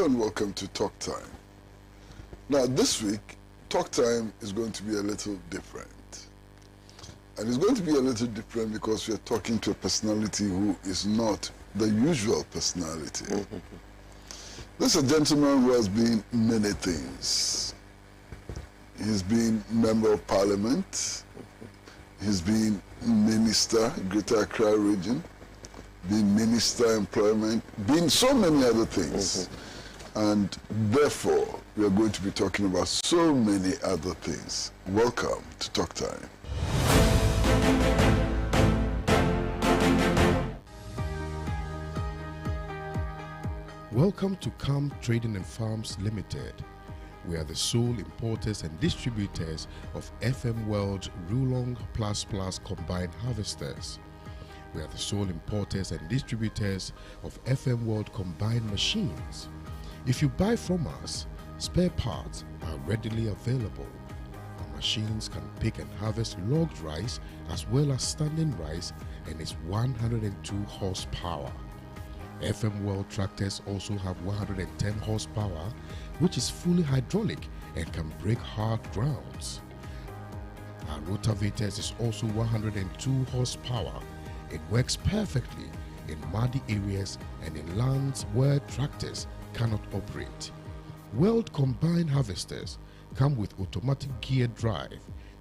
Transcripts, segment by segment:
Hello and welcome to Talk Time. Now this week, Talk Time is going to be a little different. And it's going to be a little different because we're talking to a personality who is not the usual personality. This is a gentleman who has been many things. He's been Member of Parliament. He's been Minister, Greater Accra Region. Been Minister Employment. Been so many other things. And therefore, we are going to be talking about so many other things. Welcome to Talk Time. Welcome to Camp Trading and Farms Limited. We are the sole importers and distributors of FM World Rulong Plus Plus combined harvesters. We are the sole importers and distributors of FM World combined machines. If you buy from us, spare parts are readily available. Our machines can pick and harvest logged rice as well as standing rice and is 102 horsepower. FM World tractors also have 110 horsepower, which is fully hydraulic and can break hard grounds. Our rotavators is also 102 horsepower. It works perfectly in muddy areas and in lands where tractors cannot operate. World combined harvesters come with automatic gear drive,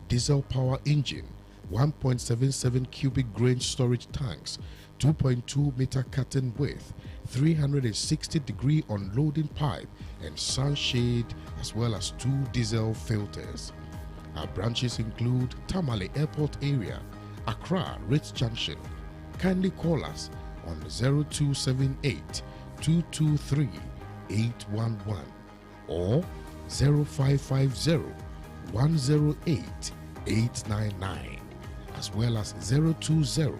diesel power engine, 1.77 cubic grain storage tanks, 2.2 meter curtain width, 360-degree unloading pipe and sunshade, as well as 2 diesel filters. Our branches include Tamale Airport area, Accra Ritz Junction. Kindly call us on 0278 223 811 or 0550 108 899, as well as 020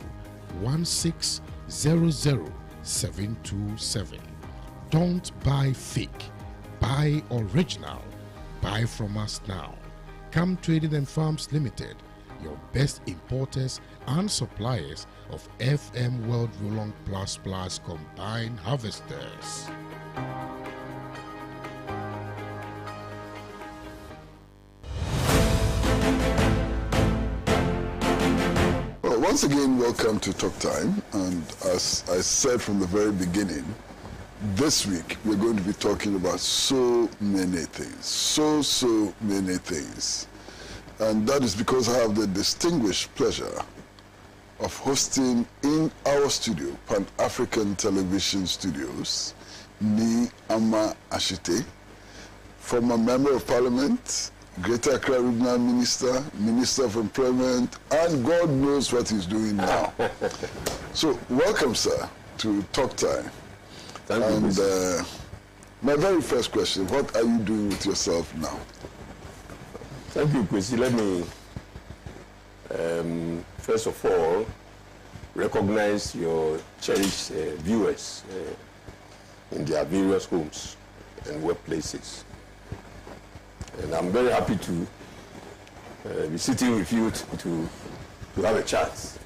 1600 727. Don't buy fake, buy original. Buy from us now. Come Trading and Farms Limited, your best importers and suppliers of FM World Rulong Plus Plus combined harvesters. Once again, welcome to Talk Time, and as I said from the very beginning, this week we're going to be talking about so many things, so many things, and that is because I have the distinguished pleasure of hosting in our studio, Pan-African Television Studios, Nii Armah Ashitey, former Member of Parliament, Greater Accra Regional Minister, Minister of Employment, and God knows what he's doing now. So, welcome, sir, to Talk Time. Thank you. And my very first question, what are you doing with yourself now? Thank you, Kwesi. Let me, first of all, recognize your cherished viewers in their various homes and workplaces. And I'm very happy to be sitting with you to have a chat.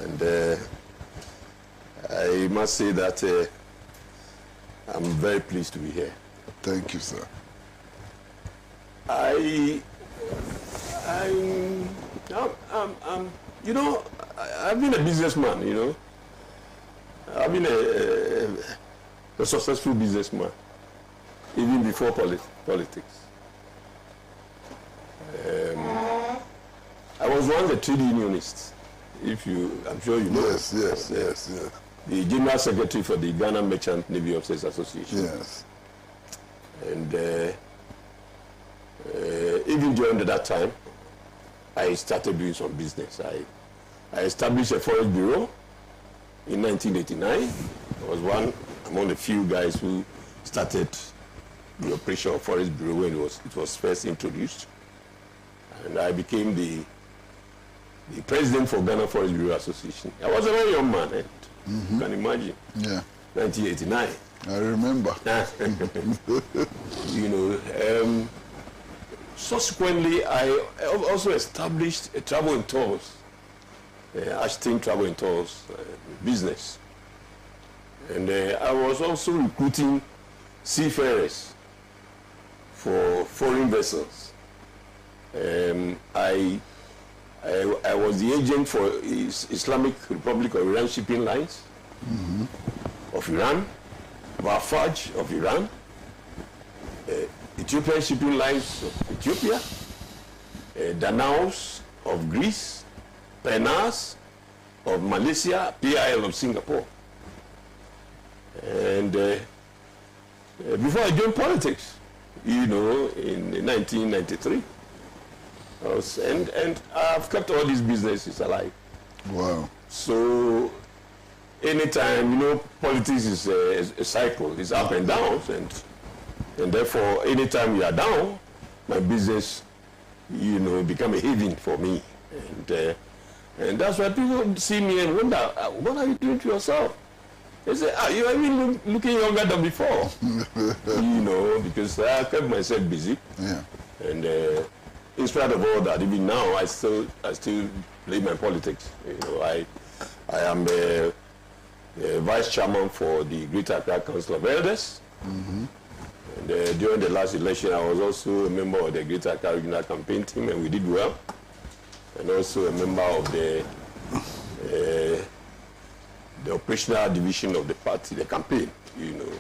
And I must say that I'm very pleased to be here. Thank you, sir. You know, I've been a businessman, you know. I've been a successful businessman, even before politics. I was once a trade unionist, I'm sure you know. Yes. The General Secretary for the Ghana Merchant Navy Officers Association. Yes. And even during that time, I started doing some business. I established a forest bureau in 1989. I was one among the few guys who started the operation of Forest Bureau when it was first introduced. And I became the president for Ghana Forest Bureau Association. I was a very young man, you can imagine. Yeah. 1989. I remember. You know, subsequently, I also established a travel and tours, Ashitey Travel and Tours business. And I was also recruiting seafarers for foreign vessels. I was the agent for Islamic Republic of Iran shipping lines of Iran, Lafarge of Iran, Ethiopian shipping lines of Ethiopia, Danaos of Greece, Penas of Malaysia, PIL of Singapore. And before I joined politics, you know, in 1993, and I've kept all these businesses alive. Wow. So anytime, you know, politics is a cycle, it's up and downs, and therefore anytime you are down, my business, you know, become a haven for me. And that's why people see me and wonder, what are you doing to yourself? They say, you are even looking younger than before. You know, because I kept myself busy. Yeah. And in spite of all that, even now, I still play my politics. You know, I am a vice chairman for the Greater Accra Council of Elders. And during the last election, I was also a member of the Greater Accra Regional Campaign Team, and we did well. And also a member of the operational division of the party, the campaign, you know.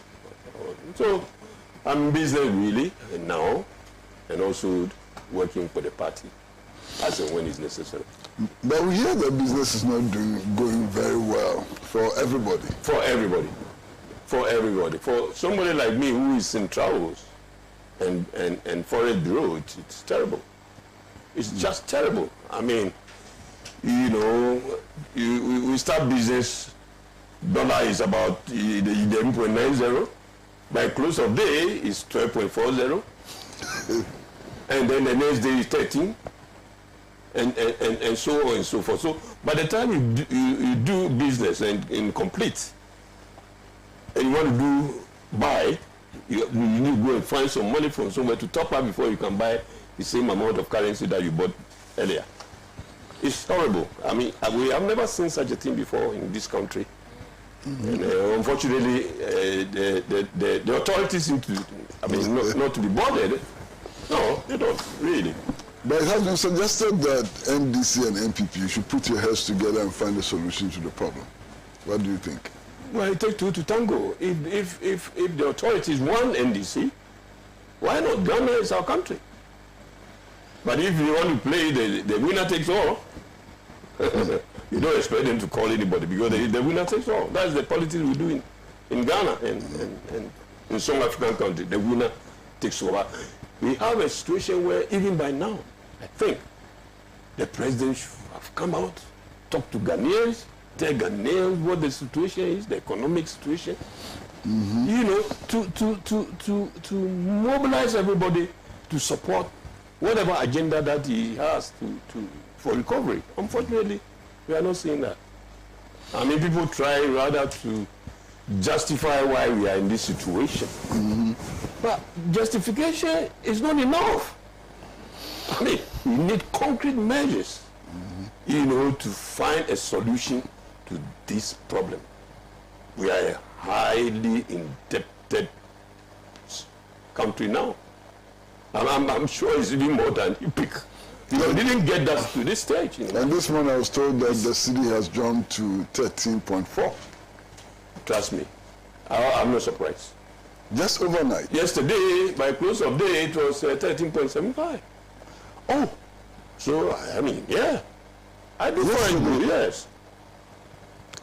So I'm in business really now, and also working for the party as and when it's necessary. But we hear that business is not going very well for everybody. For everybody. For everybody. For somebody like me who is in travels and foreign bureau, it's terrible. It's just terrible. I mean, you know, we start business, dollar is about 11.90. By close of day, it's 12.40. And then the next day is 13. And so on and so forth. So by the time you do business and complete, and you want to buy, you need to go and find some money from somewhere to top up before you can buy the same amount of currency that you bought earlier. It's horrible. I mean, we have never seen such a thing before in this country. And unfortunately, the authorities seem to, I mean, not to be bothered. No, they don't, really. But it has been suggested that NDC and NPP should put your heads together and find a solution to the problem. What do you think? Well, it takes two to tango. If the authorities want NDC, why not? Ghana is our country. But if you want to play the winner takes all, you don't expect them to call anybody because the winner takes all. That's the politics we do in Ghana and in some African countries. The winner takes over. We have a situation where even by now, I think, the president should have come out, talk to Ghanaians, tell Ghanaians what the situation is, the economic situation, you know, to mobilize everybody to support whatever agenda that he has for recovery. Unfortunately, we are not seeing that. I mean, people try rather to justify why we are in this situation. But justification is not enough. I mean, we need concrete measures, you know, to find a solution to this problem. We are a highly indebted country now. And I'm sure it's even more than you pick. Because we didn't get that to this stage. You know? And this morning I was told that the city has jumped to 13.4. Trust me, I'm not surprised. Just overnight? Yesterday, by close of day, it was 13.75. Oh. So, I mean, yeah. I do find good, yes.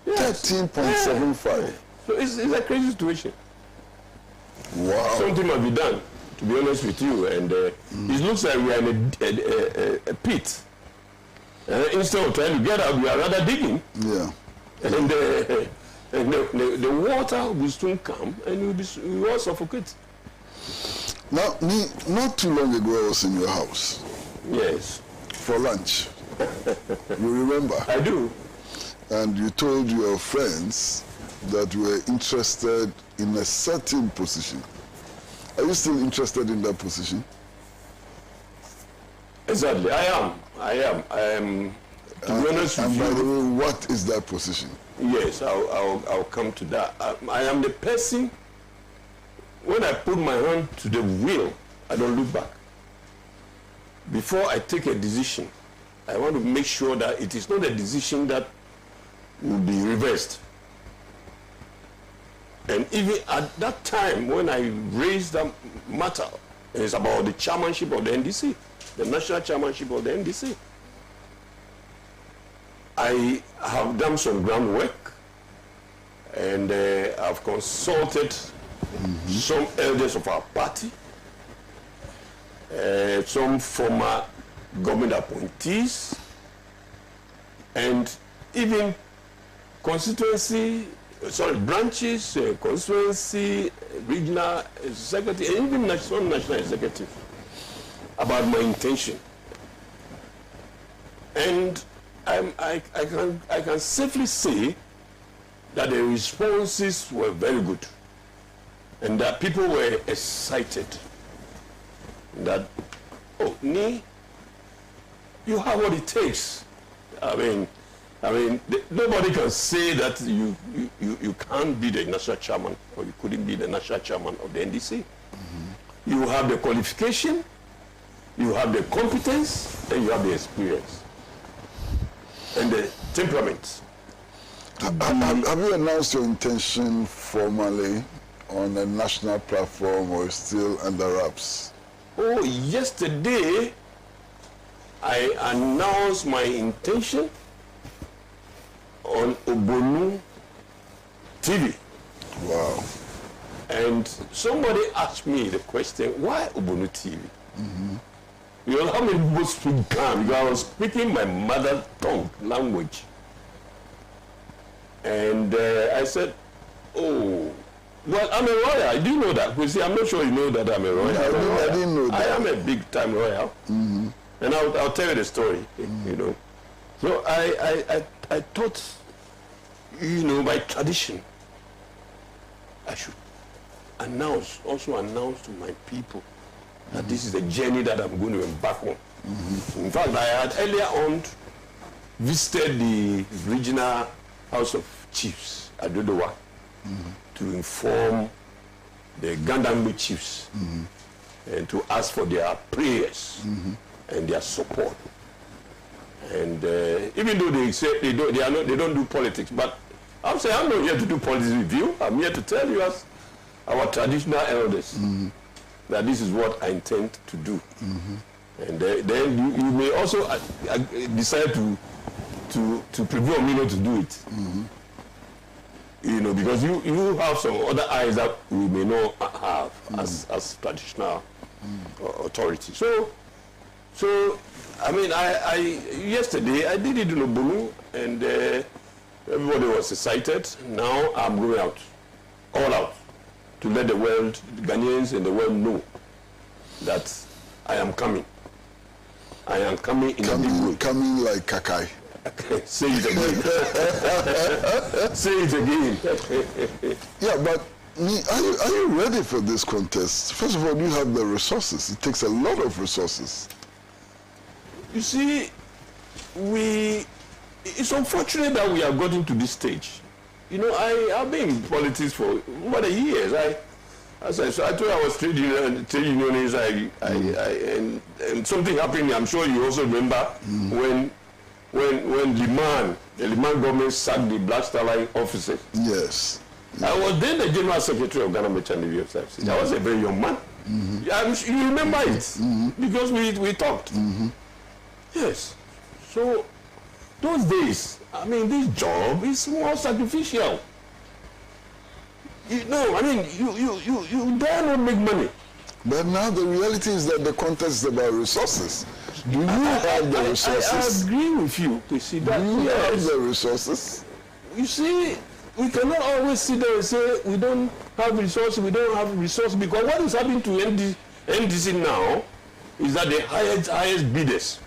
13.75. Yeah. So it's a crazy situation. Wow. Something must be done, to be honest with you. And it looks like we are in a pit. Instead of trying to get out, we are rather digging. Yeah. And the water will soon come and we will all suffocate. Now, not too long ago, I was in your house. Yes. For lunch. You remember? I do. And you told your friends that you were interested in a certain position. Are you still interested in that position? Exactly. I am. To be honest with and by the you, way, what is that position? yes, I'll come to that. I am the person, when I put my hand to the wheel, I don't look back. Before I take a decision, I want to make sure that it is not a decision that will be reversed. And even at that time, when I raised that matter, it's about the chairmanship of the NDC, the national chairmanship of the NDC. I have done some groundwork, and I've consulted some elders of our party, some former government appointees, and even branches, constituency, regional secretary, and even national executive about my intention. And I can safely say that the responses were very good, and that people were excited that, oh, Nii, you have what it takes. I mean, nobody can say that you can't be the national chairman, or you couldn't be the national chairman of the NDC. You have the qualification, you have the competence, and you have the experience and the temperament. Have you announced your intention formally on a national platform, or still under wraps? Oh, yesterday I announced my intention on Obonu TV. Wow. And somebody asked me the question, why Obonu TV? You know how many people speak Ghana? Because I was speaking my mother tongue language. And I said, oh, well, I'm a lawyer. Do you know that? Kwesi, I'm not sure you know that I'm a lawyer. I didn't know that. I am a big-time lawyer. And I'll tell you the story, you know. So I thought, you know, by tradition, I should also announce to my people that this is the journey that I'm going to embark on. In fact, I had earlier on visited the regional House of Chiefs at Dodowa to inform the Gandangbe chiefs and to ask for their prayers and their support. And even though they say they don't do politics, but I'm saying I'm not here to do politics with you. I'm here to tell you, as our traditional elders, that this is what I intend to do. And then you may also decide to prevail me not to do it. You know, because you have some other eyes that we may not have as traditional authority. So I mean, yesterday I did it in Obonu, and everybody was excited. Now I'm going out, all out, to let the world, the Ghanaians and the world know that I am coming. I am coming in a big way. Coming like Kakai. Say it again. Say it again. Yeah, but are you ready for this contest? First of all, you have the resources. It takes a lot of resources. You see, it's unfortunate that we have gotten to this stage. You know, I've been in politics for over the years. I told you I was trade unionist, and something happened. I'm sure you also remember when the Liman government sacked the Black Star Line officers. Yes. I was then the General Secretary of Ghana Merchant Navy of Services. I was a very young man. You remember it because we talked. Yes. So those days, I mean, this job is more sacrificial. You know, I mean, you dare not make money. But now the reality is that the contest is about resources. Do you have the resources? I agree with you. You see that? Do you have the resources? You see, we cannot always sit there and say we don't have resources, because what is happening to NDC now is that the highest bidders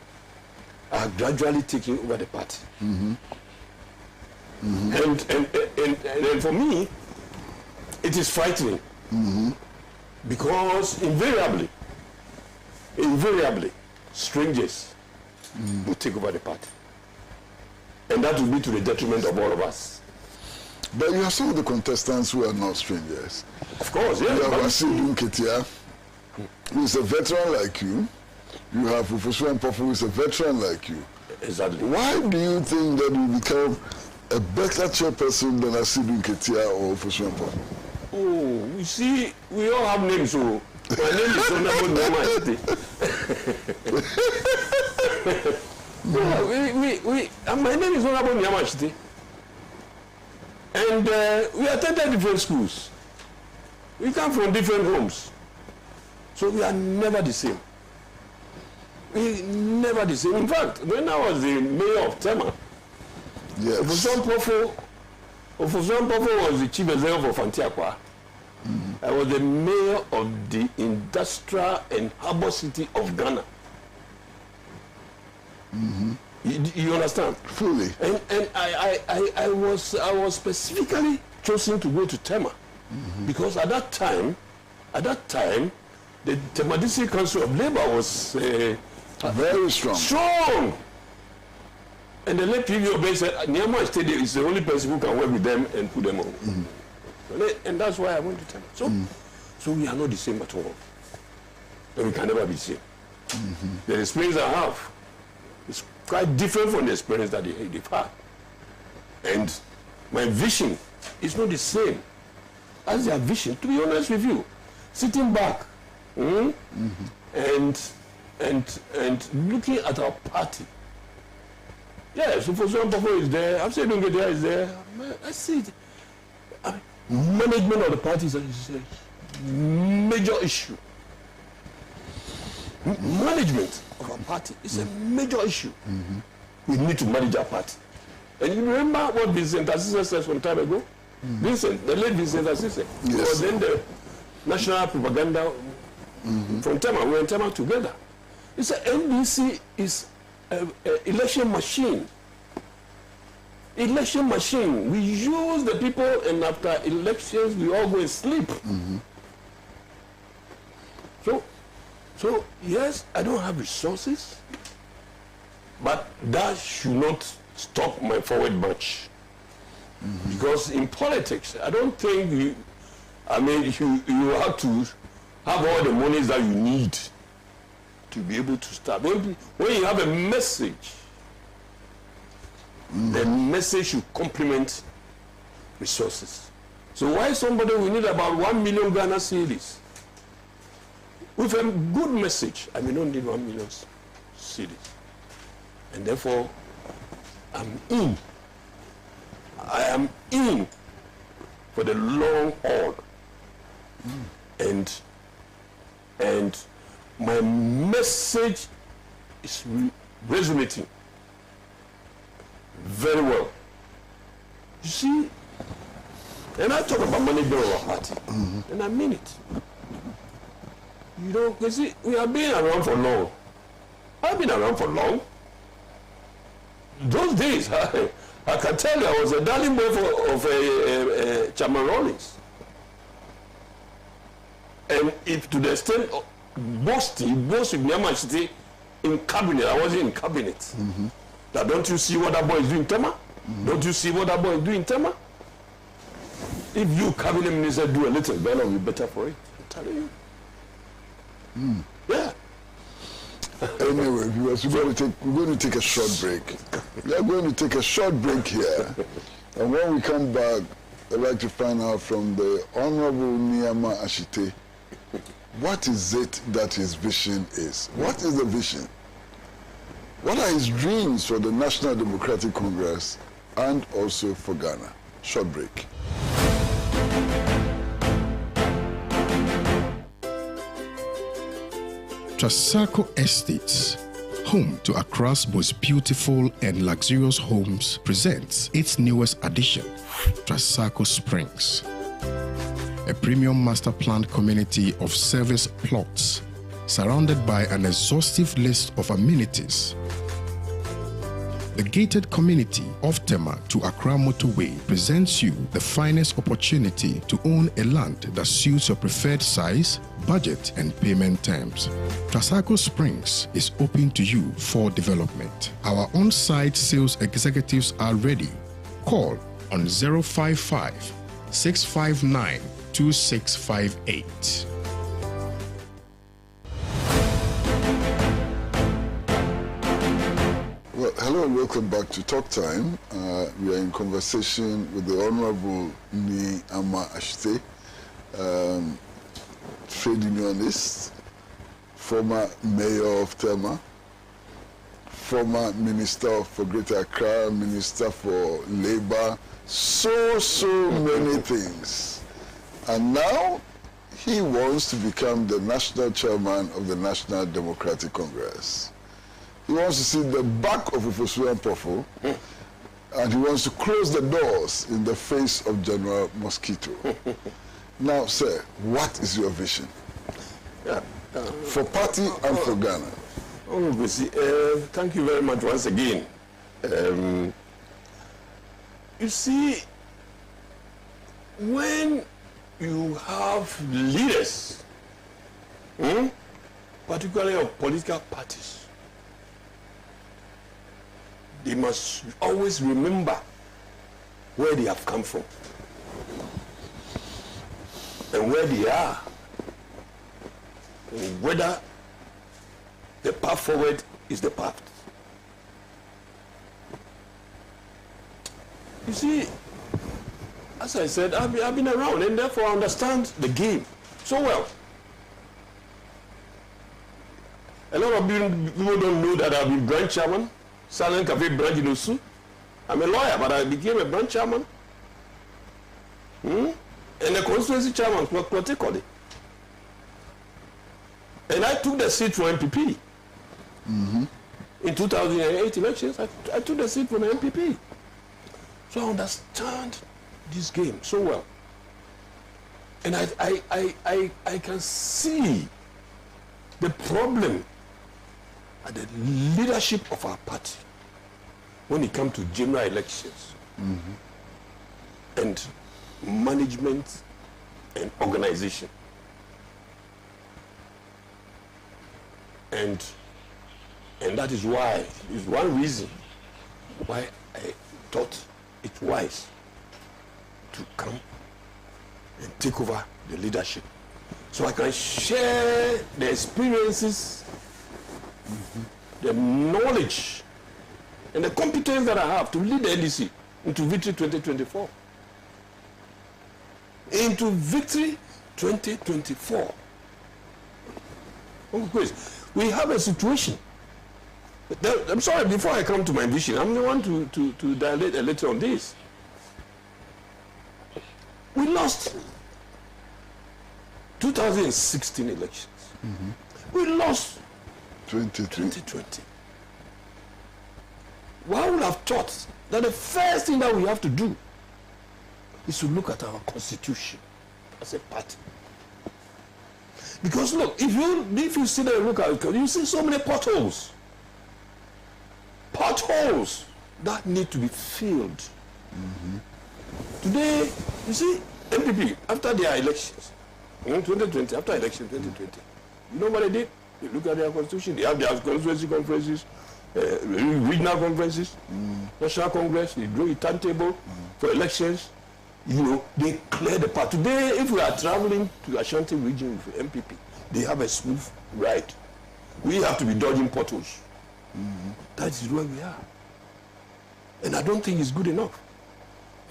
are gradually taking over the party. And for me, it is frightening because invariably, strangers will take over the party. And that will be to the detriment of all of us. But you have some of the contestants who are not strangers. Of course, yes. You have Kwesi Ketia, who is a veteran like you. You have Professor Mpofu, who is a veteran like you. Exactly. Why do you think that you become a better chairperson than Asidu Ketia or Professor Mpofu? Oh, you see, we all have names, so my name is Nii Armah Ashitey. My name is Nii Armah Ashitey. And we attended different schools. We come from different homes. So we are never the same. We never the same. In fact, when I was the mayor of Tema, Yes. Professor Mpofu was the chief executive of Antiaqua. I was the mayor of the industrial and harbour city of Ghana. You understand? Fully. And I was specifically chosen to go to Tema because at that time, the Tema District Council of Labour was Very strong. strong. And the late PVO said, Nii Armah Ashitey is the only person who can work with them and put them on. And that's why I went to Tema. So we are not the same at all. And we can never be the same. The experience I have is quite different from the experience that they've had. And my vision is not the same as their vision, to be honest with you. Sitting back and looking at our party. Yes, so for example, is there, I'm saying Dungedia is there. I see it. Management of the party is a major issue. Management of our party is a major issue. We need to manage our party. And you remember what Vincent Assise said some time ago? Vincent, the late Vincent Assise, was then the national propaganda from Tema. We were in Tema together. He said NDC is an election machine. Election machine. We use the people, and after elections, we all go and sleep. So yes, I don't have resources, but that should not stop my forward march. Because in politics, I don't think you have to have all the monies that you need to be able to start. When you have a message, the message should complement resources. So why somebody will need about 1 million Ghana cedis? With a good message, I may not need 1 million cedis. And therefore, I'm in. I am in for the long haul. And my message is resonating very well. You see, and I talk about management of our party, and I mean it. You know, you see, we have been around for long. I've been around for long. Those days, I can tell you, I was a darling boy of Chairman Rawlings. And if to the extent of boasting with Nii Armah Ashitey in cabinet, I wasn't in cabinet. Now, don't you see what that boy is doing in Tema? Don't you see what that boy is doing in Tema? If you cabinet minister do a little better, it'll be better for it. I'm telling you. Yeah. Anyway, viewers, we're going to take a short break. We are going to take a short break here. And when we come back, I'd like to find out from the Honorable Nii Armah Ashitey, what is it that his vision is? What is the vision? What are his dreams for the National Democratic Congress and also for Ghana? Short break. Trasacco Estates, home to Accra's most beautiful and luxurious homes, presents its newest addition, Trasacco Springs, a premium master planned community of service plots surrounded by an exhaustive list of amenities. The gated community of Tema to Accra Motorway presents you the finest opportunity to own a land that suits your preferred size, budget, and payment terms. Trasaco Springs is open to you for development. Our on-site sales executives are ready. Call on 055 659 2658. Well, hello and welcome back to Talk Time. We are in conversation with the Honorable Nii Armah Ashitey, trade unionist, former mayor of Tema, former minister for Greater Accra, minister for labor, so many things. And now he wants to become the national chairman of the National Democratic Congress. He wants to see the back of Ufosuan Pofo, and he wants to close the doors in the face of General Mosquito. Now, sir, what is your vision for party and for Ghana? Kwesi, thank you very much once again. You see, when you have leaders, particularly of political parties, they must always remember where they have come from and where they are, and whether the path forward is the path. You see, as I said, I've been around and therefore I understand the game so well. A lot of people don't know that I've been branch chairman, Silent Cafe branch in Osu. I'm a lawyer, but I became a branch chairman. And the constituency chairman was Klottey. And I took the seat for MPP. In 2008 elections, I took the seat for the MPP. So I understand this game so well. And I can see the problem at the leadership of our party when it comes to general elections and management and organization. And that is why, is one reason why I thought it wise to come and take over the leadership, so I can share the experiences, the knowledge, and the competence that I have to lead the NDC into victory 2024. Into victory 2024. We have a situation. I'm sorry, before I come to my vision, I'm going to dilate a little on this. We lost 2016 elections. We lost 2020. Well, I would have thought that the first thing that we have to do is to look at our constitution as a party. Because look, if you sit there and look at it, you see so many potholes. Potholes that need to be filled. Today, you see, MPP, after their elections, in 2020, after election 2020, you know what they did? They look at their constitution, they have their constituency conferences, regional conferences, national congress, they draw a timetable for elections. You know, they clear the path. Today, if we are traveling to Ashanti region with MPP, they have a smooth ride. We have to be dodging potholes. That is where we are. And I don't think it's good enough.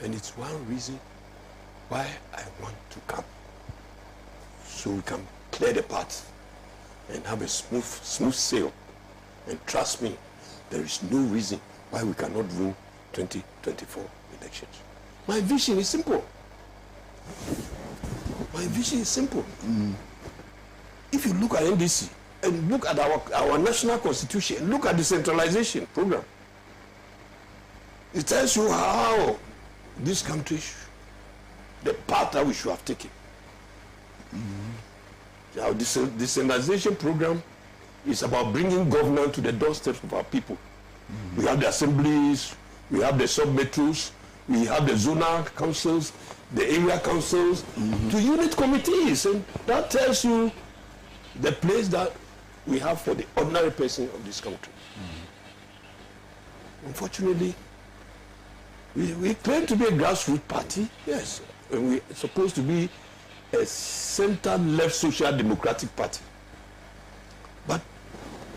And it's one reason why I want to come. So we can clear the path and have a smooth sail. And trust me, there is no reason why we cannot win 2024 elections. My vision is simple. My vision is simple. If you look at NDC and look at our national constitution, look at the centralization program, it tells you how this country, the path that we should have taken. Our decentralization program is about bringing governance to the doorsteps of our people. We have the assemblies, we have the sub-metros, we have the zonal councils, the area councils, to unit committees, and that tells you the place that we have for the ordinary person of this country. Unfortunately, we claim to be a grassroots party, yes, and we're supposed to be a center-left social democratic party. But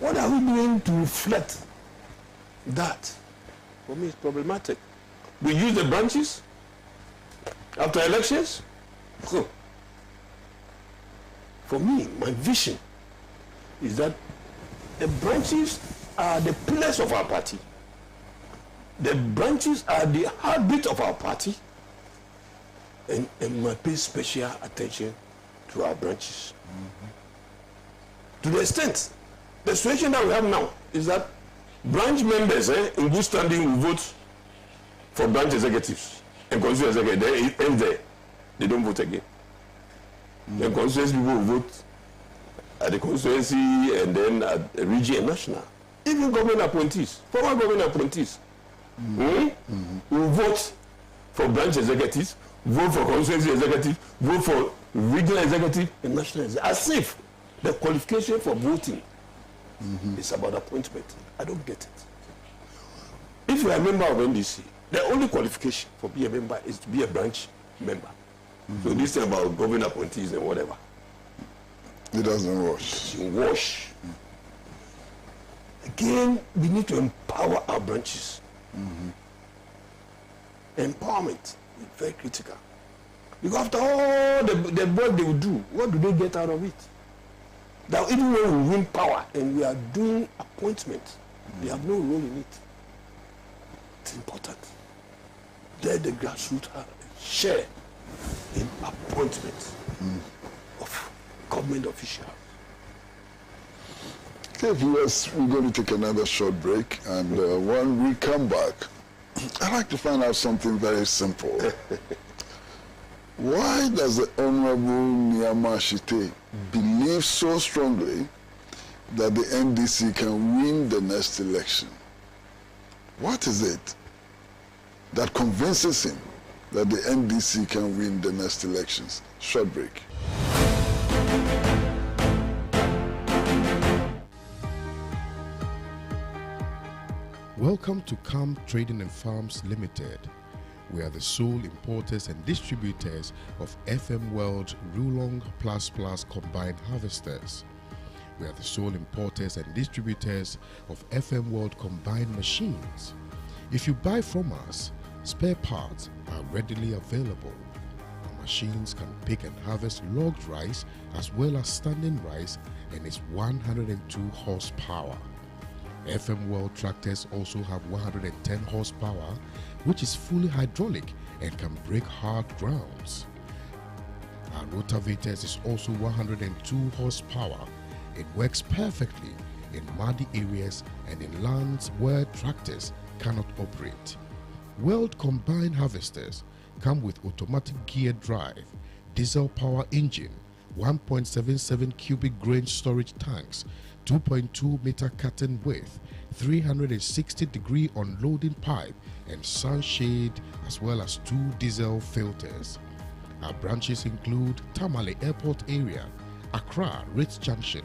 what are we doing to reflect that? For me, it's problematic. We use the branches after elections. So, for me, my vision is that the branches are the pillars of our party. The branches are the heartbeat of our party, and we pay special attention to our branches. To the extent, the situation that we have now is that branch members in good standing will vote for branch executives and constituency executives. They end there. They don't vote again. The constituency people will vote at the constituency and then at the region and national. Even government appointees, former government appointees, will vote for branch executives, vote for constituency executives, vote for regional executive and national executive. As if the qualification for voting is about appointment. I don't get it. If you are a member of NDC, the only qualification for being a member is to be a branch member. So this thing about government appointees and whatever, It doesn't wash. wash. Again, we need to empower our branches. Empowerment is very critical. Because after all the work they will do, what do they get out of it? Now, even when we win power and we are doing appointment, they have no role in it. It's important. Let the grassroots share in appointment of government officials. Okay, viewers, we're going to take another short break, and when we come back, I'd like to find out something very simple. Why does the Honorable Nii Armah Ashitey believe so strongly that the NDC can win the next election? What is it that convinces him that the NDC can win the next elections? Short break. Welcome to Camp Trading and Farms Limited. We are the sole importers and distributors of FM World Rulong Plus Plus combined harvesters. We are the sole importers and distributors of FM World combined machines. If you buy from us, spare parts are readily available. Our machines can pick and harvest logged rice as well as standing rice and is 102 horsepower. FM World tractors also have 110 horsepower, which is fully hydraulic and can break hard grounds. Our rotavators is also 102 horsepower. It works perfectly in muddy areas and in lands where tractors cannot operate. World combined harvesters come with automatic gear drive, diesel power engine, 1.77 cubic grain storage tanks, 2.2 meter curtain width, 360-degree unloading pipe and sunshade, as well as 2 diesel filters. Our branches include Tamale Airport area, Accra Ritz Junction.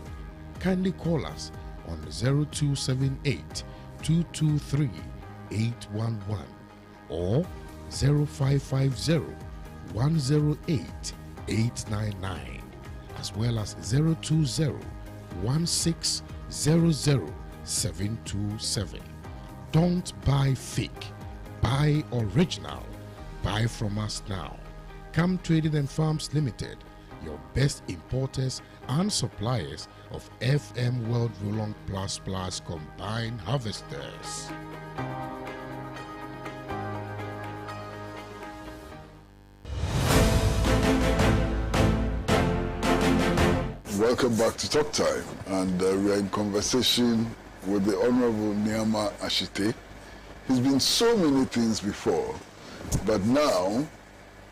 Kindly call us on 0278 223 811 or 0550 108 899, as well as 020 1600 727. Don't buy fake, buy original. Buy from us now. Come Trading and Farms Limited, your best importers and suppliers of FM World Rulong Plus Plus combined harvesters. Welcome back to Talk Time, and we are in conversation with the Honorable Nii Armah Ashitey. He's been so many things before, but now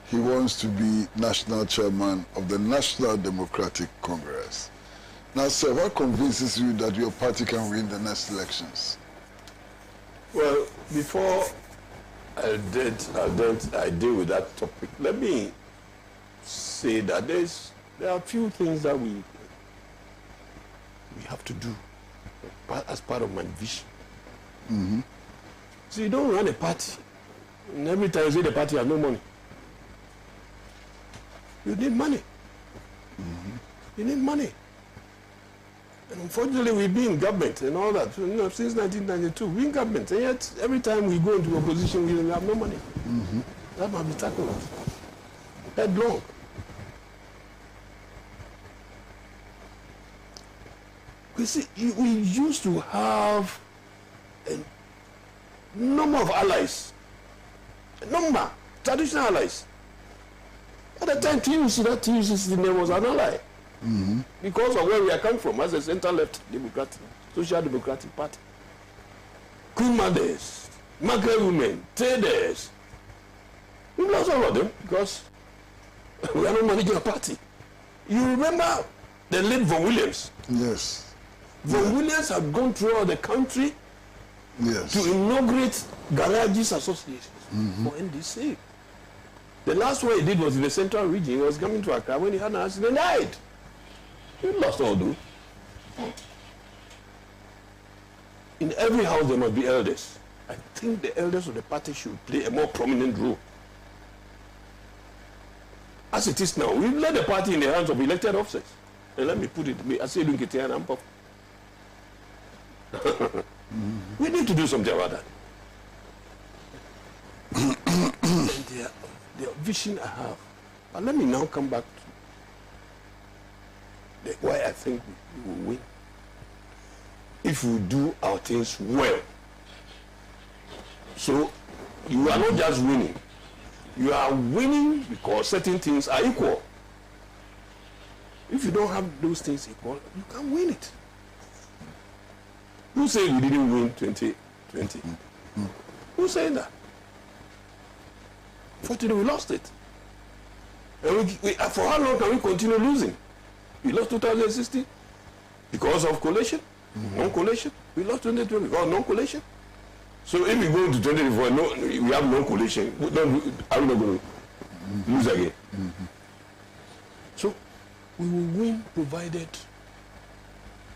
he wants to be national chairman of the National Democratic Congress. Now, sir, what convinces you that your party can win the next elections? Well, before I deal with that topic, let me say that there are a few things that we have to do as part of my vision. Mm-hmm. So you don't run a party, and every time you say the party has no money. You need money. Mm-hmm. You need money. And unfortunately, we've been in government and all that. You know, since 1992, we're in government, and yet every time we go into opposition, we have no money. Mm-hmm. That must be tackled. Headlong. You see, we used to have a number of allies. Traditional allies. At the time, TUC's name was an ally. Mm-hmm. Because of where we are coming from as a center-left Democratic, Social Democratic Party. Queen mothers, market women, traders. We lost all of them because we are not managing a party. You remember the late Von Williams? Yes. Von Williams had gone throughout the country to inaugurate garages associations for NDC. The last one he did was in the central region. He was coming to Accra when he had an accident and died. He lost all those. In every house there must be elders. I think the elders of the party should play a more prominent role. As it is now, we let the party in the hands of elected officers. And let me put it, I say we need to do something about that. And the vision I have. But let me now come back to why I think we will win. If we do our things well. So you are not just winning. You are winning because certain things are equal. If you don't have those things equal, you can't win it. Who said we didn't win 2020? Who said that? Fortunately, we lost it. And for how long can we continue losing? We lost 2016 because of collation, non-collation. We lost 2020 because of non-collation. So if we go into 2024, we have non-collation, are we not going to lose again? So we will win provided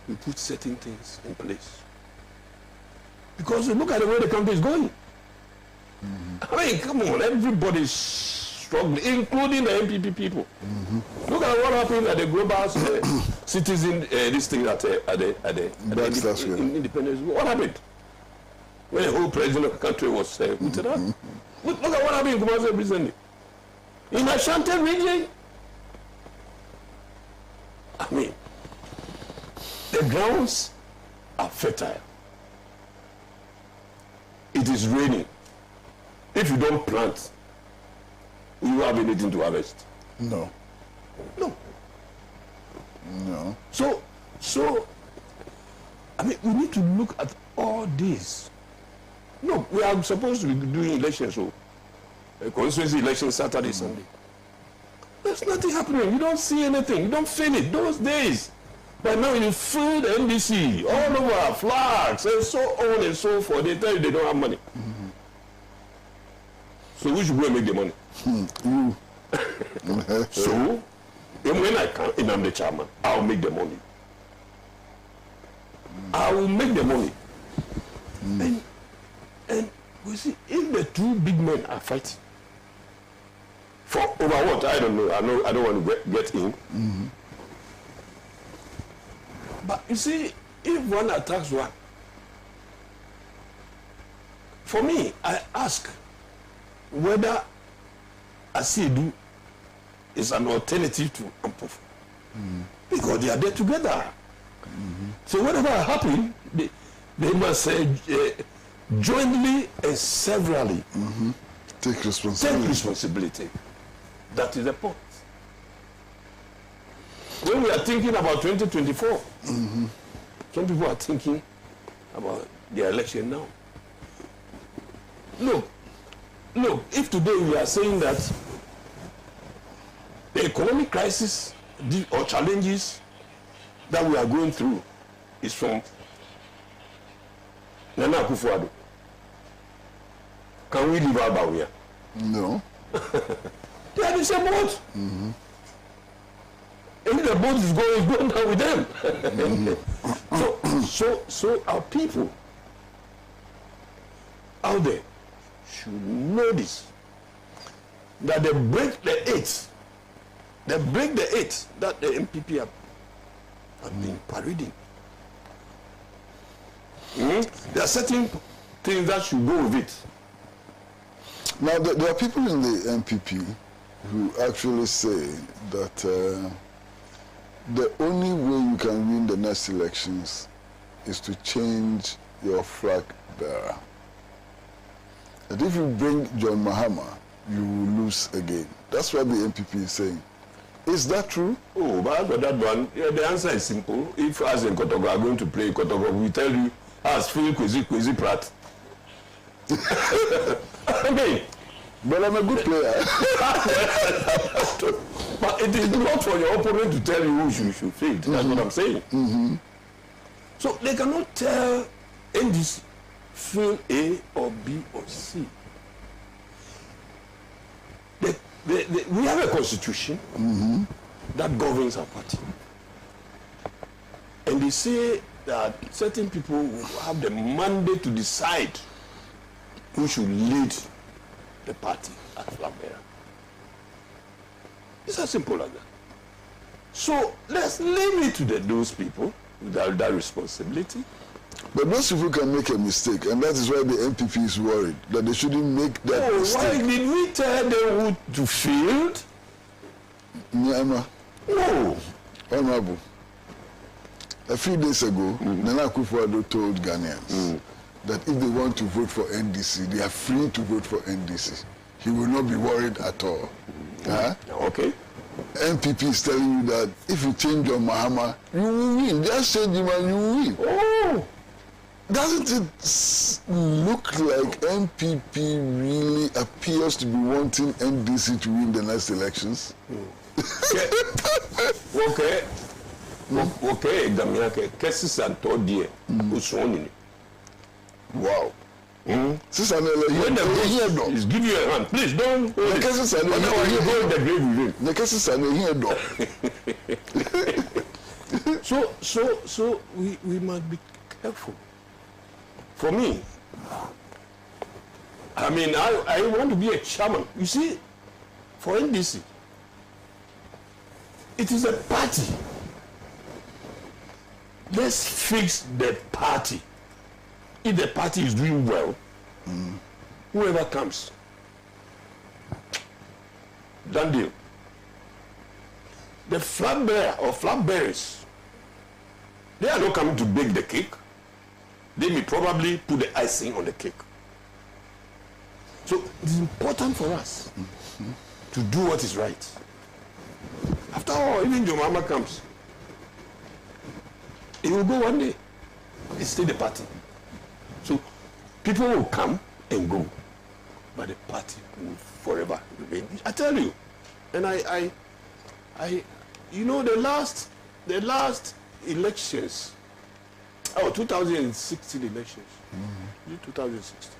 we put certain things in place. Because you look at the way the country is going. I mean, come on, everybody's struggling, including the MPP people. Look at what happened at the global citizen this thing at the independence. What happened? When the whole president of the country was put up. Look at what happened in Kumasi recently. In the Ashanti region, I mean, the grounds are fertile. It is raining. If you don't plant, will you have anything to harvest? No. No. No. So, I mean, we need to look at all this. No, we are supposed to be doing elections, so constituency elections Saturday, Sunday. There's nothing happening. You don't see anything. You don't feel it. Those days. But now you fill the NDC all over, flags, and so on and so forth. They tell you they don't have money. So we should go and make the money. You. So, when I can, and I'm the chairman, I'll make the money. I will make the money. And we see, if the two big men are fighting, for over what? I don't know. I don't want to get in. But you see, if one attacks one, for me, I ask whether Asidu is an alternative to Ampofu. Because they are there together. So whatever happens, they must jointly and severally take responsibility. That is the point. When we are thinking about 2024, some people are thinking about the election now. Look, if today we are saying that the economic crisis or challenges that we are going through is from Nana Akufo-Addo, Can we leave Albania? No. They are the same boat. Mm-hmm. If the boat is going down with them. Mm-hmm. so our people out there should know this. That they break the eight. They break the eight that the MPP have been parading. Mm-hmm. There are certain things that should go with it. Now, there are people in the MPP who actually say that the only way you can win the next elections is to change your flag bearer. That if you bring John Mahama, you will lose again. That's what the MPP is saying. Is that true? Oh, but for that one, yeah, the answer is simple. If us in Kotogo are going to play Kotogo, we tell you, as free Kwesi Pratt. I mean, but I'm a good player. But it is not for your opponent to tell you who you should field. That's what I'm saying. Mm-hmm. So they cannot tell NDC field A or B or C. We have a constitution that governs our party. And they say that certain people will have the mandate to decide who should lead the party as flag bearer. It's as simple as that. So let's leave it to those people with that responsibility. But most people can make a mistake, and that is why the MPP is worried that they shouldn't make that mistake. Why did we tell them who to field? Nii Armah. No. Honorable. A few days ago, Nana Akufo-Addo told Ghanaians that if they want to vote for NDC, they are free to vote for NDC. He will not be worried at all. Okay. MPP is telling you that if you change your Mahama, you will win. Just change him and you will win. Oh! Doesn't it look like MPP really appears to be wanting NDC to win the next elections? Okay. Okay, Gamiake, Kessis and Todie, who's running it. Wow. Since I'm here, please give you a hand. Please don't hold it. Otherwise, you go in the grave with him. The cases are here, So we must be careful. For me, I mean, I want to be a chairman. You see, for NDC, it is a party. Let's fix the party. If the party is doing well, whoever comes, done deal. The flag bearer or flag bearers, they are not coming to bake the cake. They may probably put the icing on the cake. So it is important for us to do what is right. After all, even John Mahama comes, he will go one day. It's still the party. So people will come and go, but the party will forever remain. I tell you, and I you know, the last elections, 2016 elections, 2016.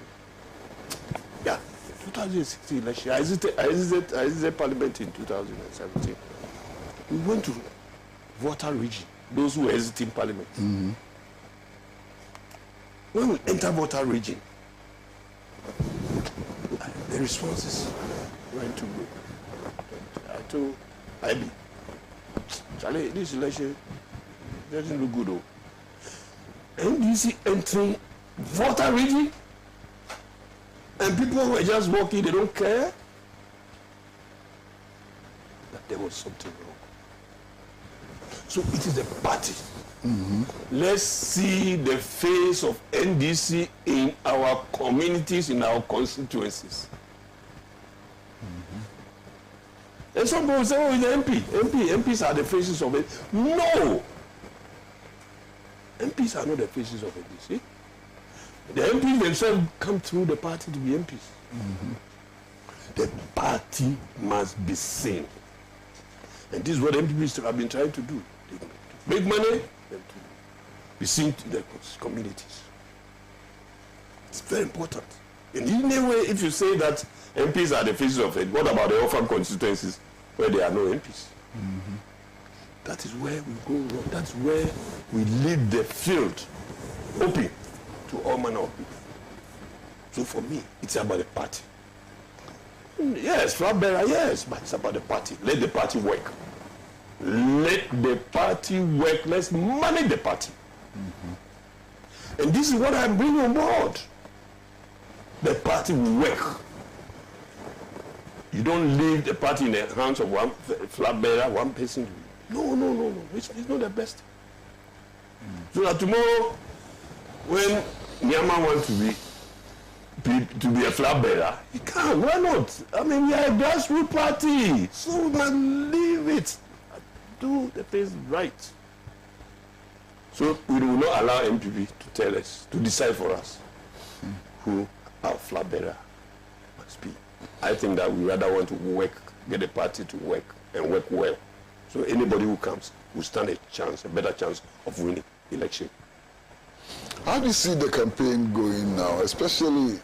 Yeah, 2016 election. I visited Parliament in 2017. We went to voter region. Those who were exiting Parliament. When we enter voter region, the responses went too good. I told IB, Charlie, this election doesn't look good though. NDC entering voter region, and people who are just walking, they don't care. That there was something wrong. So it is the party. Let's see the face of NDC in our communities, in our constituencies. And some people say, oh, it's the MPs are the faces of it. No! MPs are not the faces of NDC. The MPs themselves come through the party to be MPs. The party must be seen. And this is what MPs have been trying to do. Make money and to be seen to the communities. It's very important. And in a way, if you say that MPs are the faces of it, what about the Ofam constituencies where there are no MPs? Mm-hmm. That is where we go wrong. That's where we leave the field open to all manner of people. So for me, it's about the party. Yes, flag bearer, yes, but it's about the party. Let the party work. Let the party work. Let's manage the party. Mm-hmm. And this is what I'm bringing on board. The party will work. You don't leave the party in the hands of one flag bearer, one person. No. It's not the best. Mm. So that tomorrow, when Nii Armah wants to be a flag bearer, he can. Why not? I mean, we are a grassroots party, so we must leave it. Do the things right. So we will not allow MPP to tell us, to decide for us who our flag bearer must be. I think that we rather want to work, get the party to work and work well. So anybody who comes will stand a better chance of winning the election. How do you see the campaign going now, especially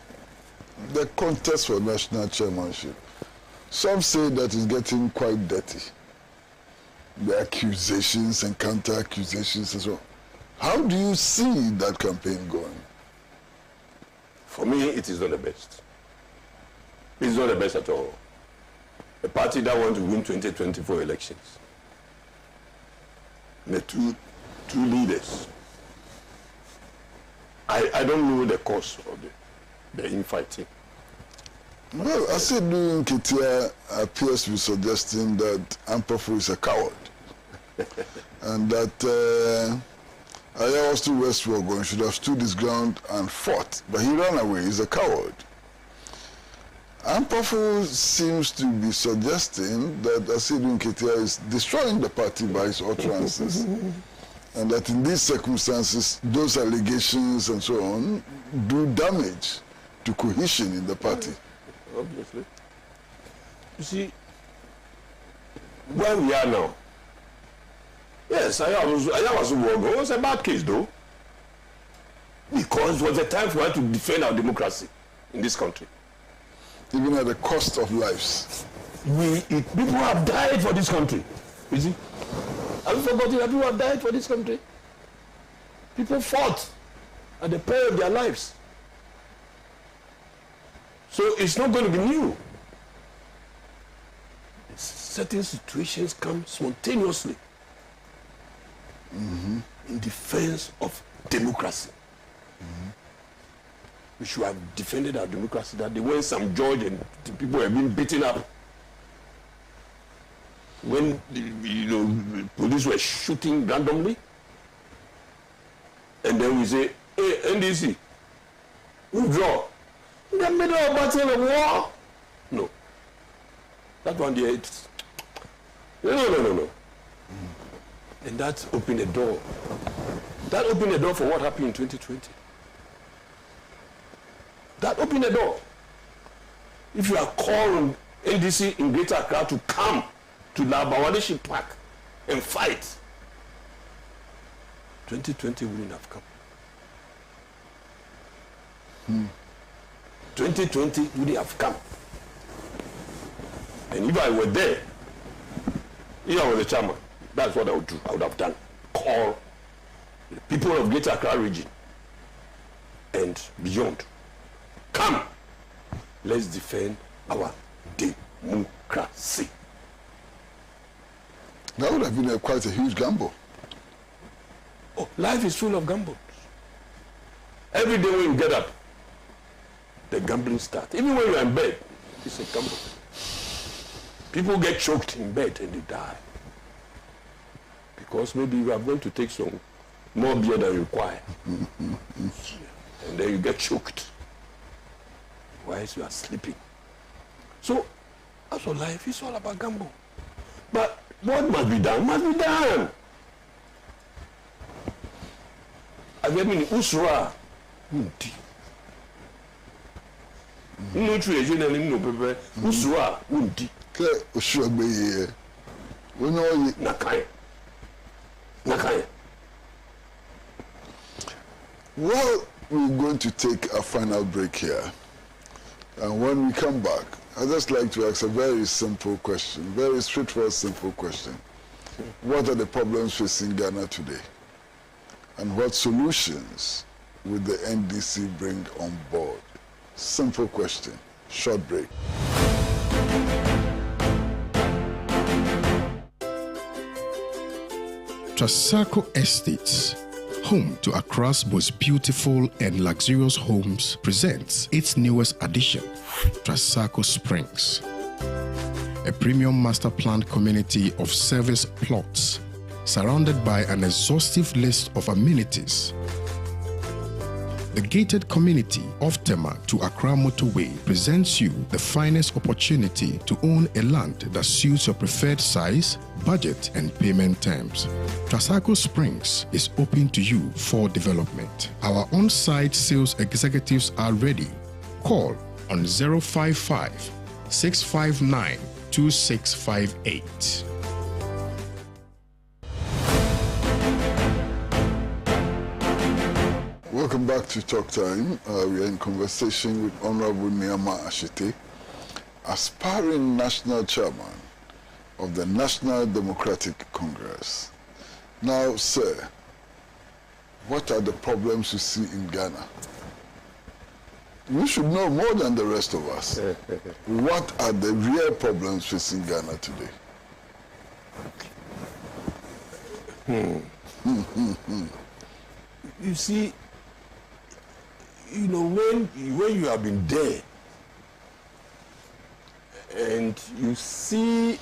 the contest for national chairmanship? Some say that it's getting quite dirty. The accusations and counter-accusations and so on. How do you see that campaign going? For me, it is not the best. It's not the best at all. A party that wants to win 2024 elections, the two leaders, I don't know the cause of the infighting. Well, Asidu Nketia appears to be suggesting that Ampofo is a coward. And that Ayawastu Westwogon should have stood his ground and fought, but he ran away. He's a coward. Ampofo seems to be suggesting that Asidu Nketia is destroying the party by his utterances. And that in these circumstances, those allegations and so on do damage to cohesion in the party. Obviously. You see, where we are now, yes, Ayawasu was a bad case though. Because it was a time for us to defend our democracy in this country. Even at the cost of lives. People have died for this country. You see? Have you forgotten that people have died for this country? People fought at the peril of their lives. So it's not going to be new. Certain situations come spontaneously in defense of democracy. We should have defended our democracy. That they went some George and the people have been beaten up. When the police were shooting randomly, and then we say, hey, NDC, withdraw. In the middle of battle of war? No. That one there, it's... No. And that opened the door. That opened the door for what happened in 2020. That opened the door. If you are calling NDC in Greater Accra to come to Labawadeshi Park and fight, 2020 wouldn't have come. 2020 wouldn't have come. And if I were there, if I was the chairman, that's what I would do. I would have done. Call the people of Greater Accra region and beyond. Come, let's defend our democracy. That would have been quite a huge gamble. Oh, life is full of gambles. Every day when you get up, the gambling starts. Even when you're in bed, it's a gamble. People get choked in bed and they die. Because maybe you are going to take some more beer than you require. And then you get choked whilst you are sleeping. So, as for life, it's all about gamble. But what must be done must be done. Agami ni usura undi. No treasure na no pepe usura undi. Ke usura be Onyo Nakai. Well, we're going to take a final break here. And when we come back, I'd just like to ask a very simple question, very straightforward, simple question. What are the problems facing Ghana today? And what solutions would the NDC bring on board? Simple question. Short break. Trasacco Estates, home to Accra's most beautiful and luxurious homes, presents its newest addition, Trasacco Springs, a premium master planned community of service plots surrounded by an exhaustive list of amenities. The gated community of Tema to Accra Motorway presents you the finest opportunity to own a land that suits your preferred size, budget, and payment terms. Trasacco Springs is open to you for development. Our on-site sales executives are ready. Call on 055 659 2658. Welcome back to Talk Time. We are in conversation with Honorable Nii Armah Ashitey, aspiring national chairman of the National Democratic Congress. Now, sir, what are the problems you see in Ghana? You should know more than the rest of us. What are the real problems facing Ghana today? You see, you know, when you have been there and you see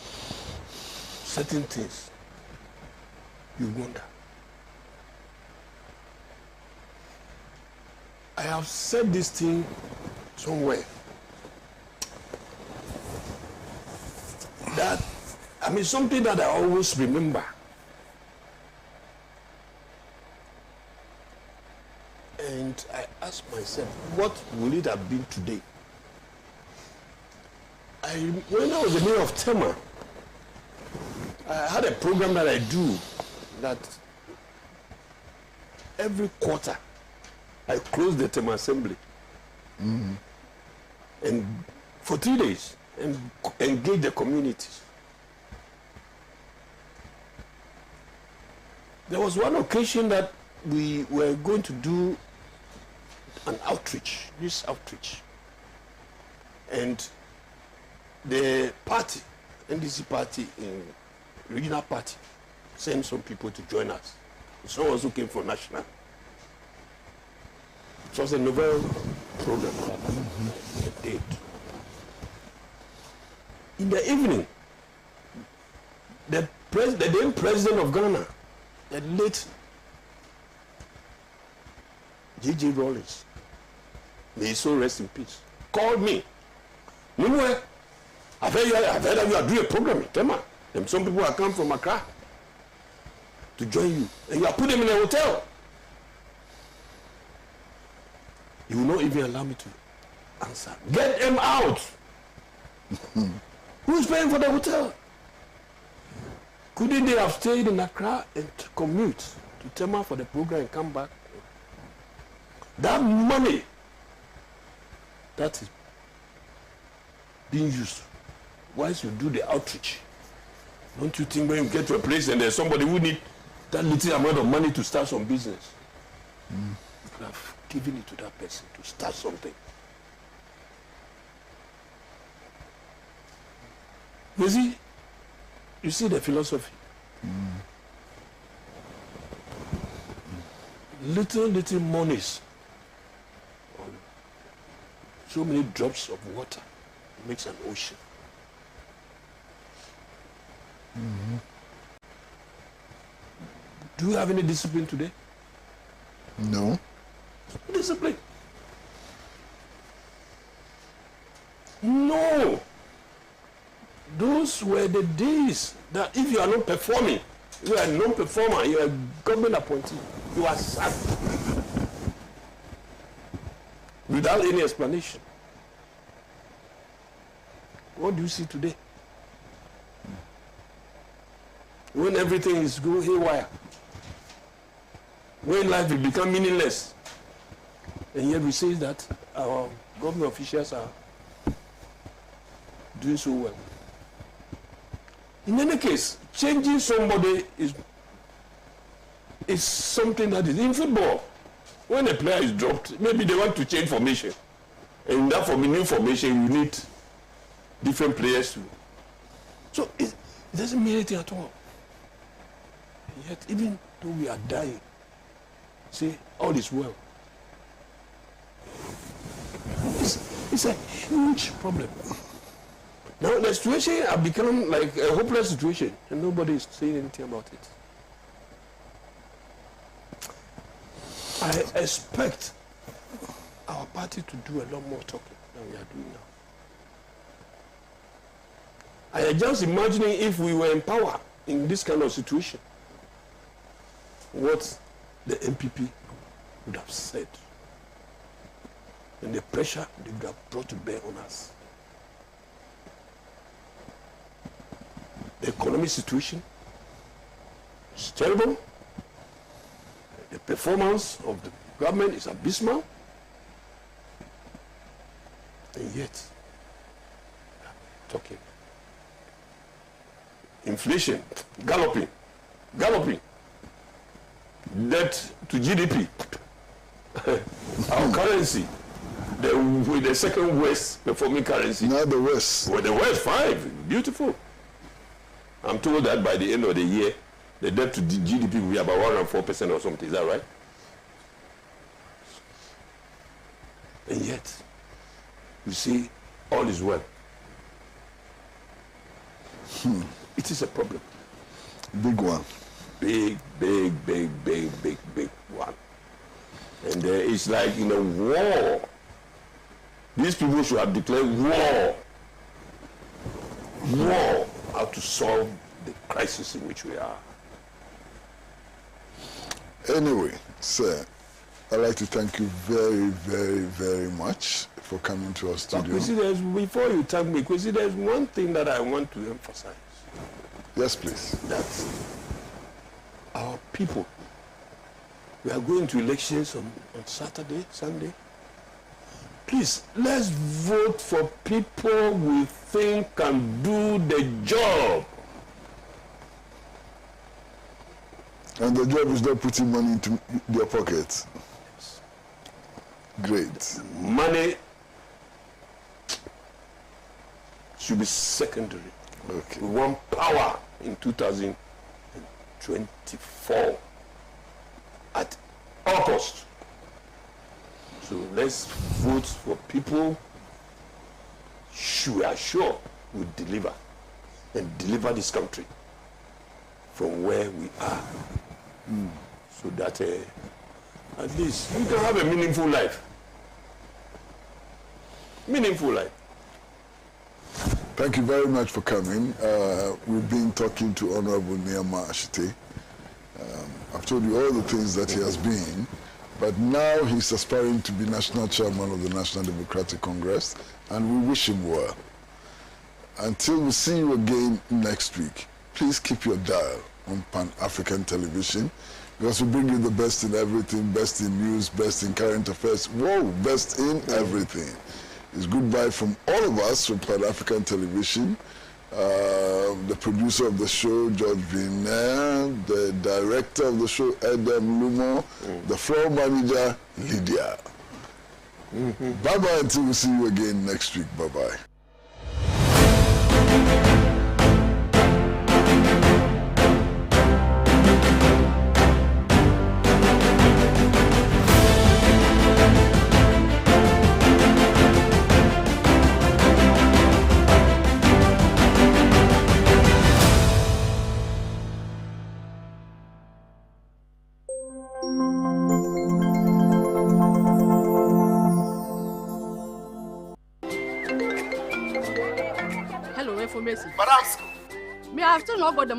certain things, you wonder. I have said this thing somewhere that, I mean, something that I always remember. And I ask myself, what will it have been today? When I was the mayor of Tema, I had a program that I do that every quarter I close the Tema Assembly. And for 3 days, and engage the communities. There was one occasion that we were going to do an outreach, and the party, NDC party, regional party, sent some people to join us. Some also came from national. It was a novel program that we did. In the evening, the then president of Ghana, the late J.J. Rawlings, may his soul rest in peace, called me. Meanwhile, I've heard that you are doing a program in Tema, and some people have come from Accra to join you, and you are putting them in a hotel. You will not even allow me to answer. Get them out. Who's paying for the hotel? Couldn't they have stayed in Accra and commute to Tema for the program and come back? That money that is being used, once you do the outreach, don't you think when you get to a place and there's somebody who needs that little amount of money to start some business, you could have given it to that person to start something? You see the philosophy. Little monies, so many drops of water makes an ocean. Do you have any discipline today? No. Discipline? No. Those were the days that if you are not performing, you are a non-performer, you are a government appointee, you are sacked without any explanation. What do you see today? When everything is going haywire, when life will become meaningless, and yet we say that our government officials are doing so well. In any case, changing somebody is something that is in football. When a player is dropped, maybe they want to change formation. And in that new formation, you need different players too. So it doesn't mean anything at all. Yet, even though we are dying, say all is well. It's a huge problem. Now the situation has become like a hopeless situation, and nobody is saying anything about it. I expect our party to do a lot more talking than we are doing now. I am just imagining if we were in power in this kind of situation, what the MPP would have said, and the pressure they would have brought to bear on us. The economic situation is terrible. The performance of the government is abysmal. And yet, talking. Inflation, galloping. Debt to GDP. Our currency, with the second worst performing currency. Now the West. Well, the West, 5, beautiful. I'm told that by the end of the year, the debt to GDP will be about 104% or something. Is that right? And yet, you see, all is well. It is a problem. Big one. Big one. And it's like in a war. These people should have declared war. War. How to solve the crisis in which we are. Anyway, sir, I'd like to thank you very much for coming to our studio. Kwesi, before you thank me, Kwesi, there's one thing that I want to emphasize. Yes, please. That our people, we are going to elections on Saturday, Sunday. Please, let's vote for people we think can do the job. And the job is not putting money into their pockets. Yes. Great. Money should be secondary. Okay. We want power in 2024 at all costs. So let's vote for people we are sure will deliver and deliver this country from where we are. So that at least you can have a meaningful life. Meaningful life. Thank you very much for coming. We've been talking to Honorable Nii Armah Ashitey. I've told you all the things that he has been, but now he's aspiring to be national chairman of the National Democratic Congress, and we wish him well. Until we see you again next week, please keep your dial on Pan-African Television, because we bring you the best in everything, best in news, best in current affairs, best in everything. It's goodbye from all of us from Pan-African Television, the producer of the show, George Viner, the director of the show, Adam Lumo, the floor manager, Lydia. Bye-bye until we see you again next week. Bye-bye. But I'm school. Me, I have still not got the